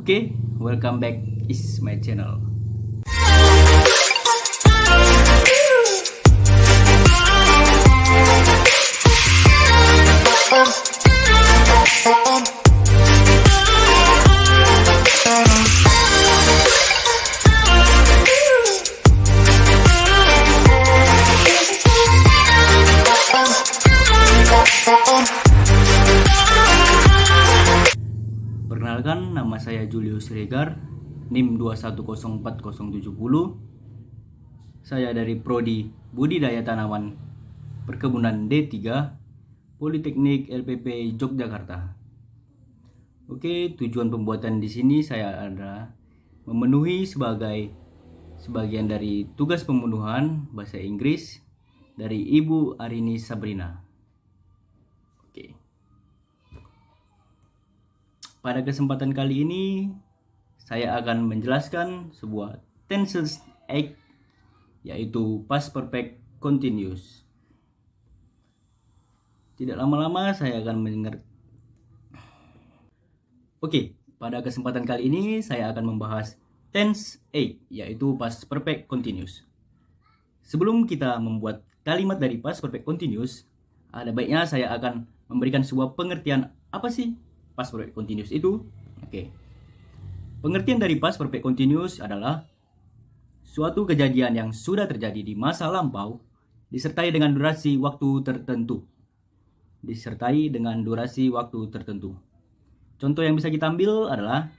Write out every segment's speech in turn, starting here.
Okay, welcome back is my channel. Perkenalkan, nama saya Julius Regar, NIM 2104070. Saya dari Prodi Budidaya Tanaman Perkebunan D3, Politeknik LPP Yogyakarta. Oke, tujuan pembuatan di sini saya adalah memenuhi sebagian dari tugas pembunuhan bahasa Inggris dari Ibu Arini Sabrina. Oke. Pada kesempatan kali ini, saya akan menjelaskan sebuah tenses act, yaitu past perfect continuous. Tidak lama-lama saya akan mendengar. Oke, pada kesempatan kali ini saya akan membahas tense act, yaitu past perfect continuous. Sebelum kita membuat kalimat dari past perfect continuous, ada baiknya saya akan memberikan sebuah pengertian apa sih past perfect continuous itu. Oke. Pengertian dari past perfect continuous adalah suatu kejadian yang sudah terjadi di masa lampau disertai dengan durasi waktu tertentu. Contoh yang bisa kita ambil adalah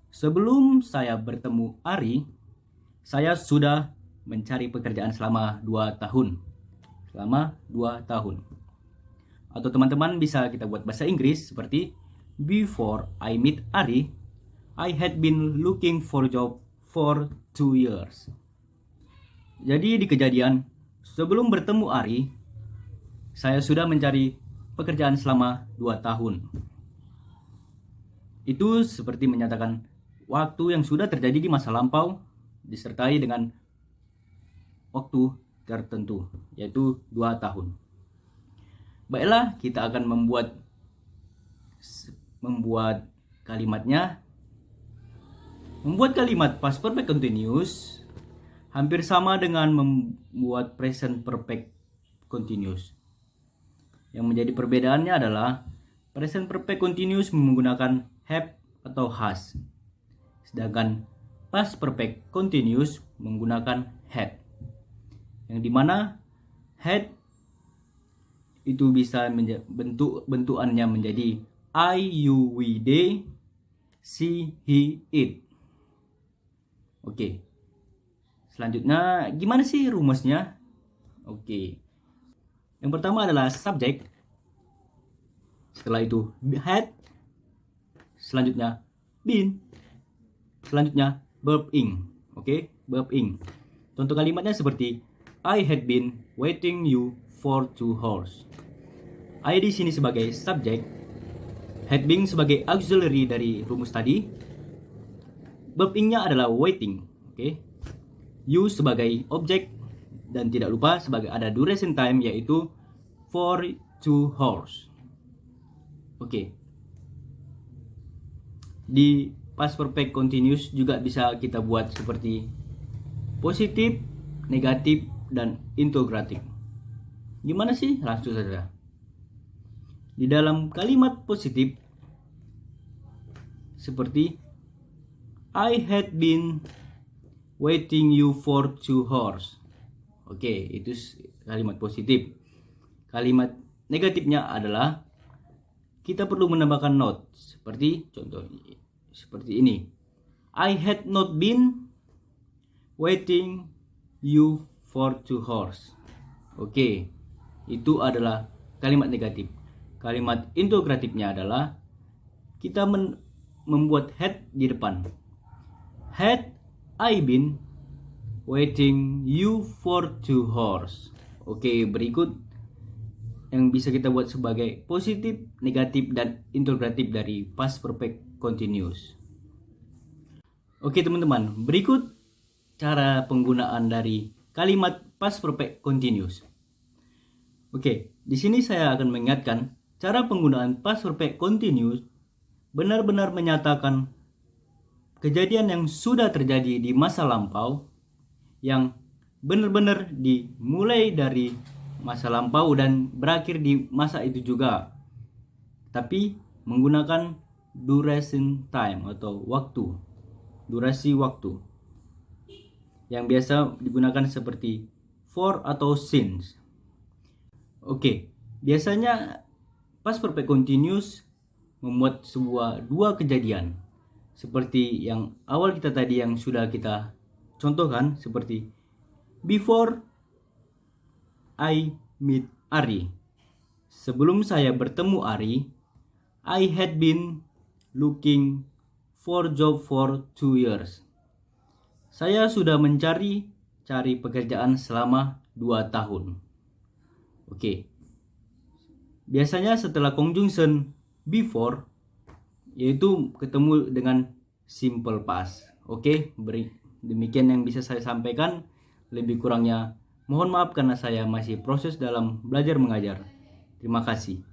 sebelum saya bertemu Ari, saya sudah mencari pekerjaan selama 2 tahun. Atau teman-teman bisa kita buat bahasa Inggris seperti before I meet Ari, I had been looking for job for 2 years. Jadi di kejadian sebelum bertemu Ari, saya sudah mencari pekerjaan selama 2 tahun. Itu seperti menyatakan waktu yang sudah terjadi di masa lampau disertai dengan waktu tertentu, yaitu 2 tahun. Baiklah, kita akan membuat kalimatnya. Membuat kalimat past perfect continuous hampir sama dengan membuat present perfect continuous. Yang menjadi perbedaannya adalah present perfect continuous menggunakan have atau has, sedangkan past perfect continuous menggunakan had. Yang dimana had itu bisa bentukannya menjadi I, you, we, they, she, he, it. Oke. Selanjutnya, gimana sih rumusnya? Oke. Yang pertama adalah subject. Setelah itu had. Selanjutnya been. Selanjutnya verb ing. Oke, verb ing. Contoh kalimatnya seperti I had been waiting you for 2 hours. I di sini sebagai subjek, had been sebagai auxiliary dari rumus tadi. Verb ing-nya adalah waiting, oke. You sebagai objek, dan tidak lupa sebagai ada duration time, yaitu for 2 hours. Oke. Di past perfect continuous juga bisa kita buat seperti positif, negatif, dan integratif. Gimana sih? Langsung saja. Di dalam kalimat positif seperti I had been waiting you for 2 hours. Oke, itu kalimat positif. Kalimat negatifnya adalah kita perlu menambahkan not, seperti contoh seperti ini. I had not been waiting you for 2 hours. Oke, itu adalah kalimat negatif. Kalimat integratifnya adalah kita membuat had di depan. Had I been waiting you for 2 hours. Oke, berikut yang bisa kita buat sebagai positif, negatif, dan integratif dari past perfect continuous. Oke teman-teman, berikut cara penggunaan dari kalimat past perfect continuous. Oke, di sini saya akan mengingatkan cara penggunaan past perfect continuous benar-benar menyatakan kejadian yang sudah terjadi di masa lampau, yang benar-benar dimulai dari masa lampau dan berakhir di masa itu juga, tapi menggunakan duration time atau durasi waktu yang biasa digunakan seperti for atau since. Oke, biasanya past perfect continuous membuat dua kejadian seperti yang awal kita tadi yang sudah kita contohkan, seperti before I meet Ari. Sebelum saya bertemu Ari, I had been looking for job for 2 years. Saya sudah mencari pekerjaan selama 2 tahun. Oke. Biasanya setelah conjunction before, yaitu ketemu dengan simple past. Oke, demikian yang bisa saya sampaikan. Lebih kurangnya mohon maaf karena saya masih proses dalam belajar mengajar. Terima kasih.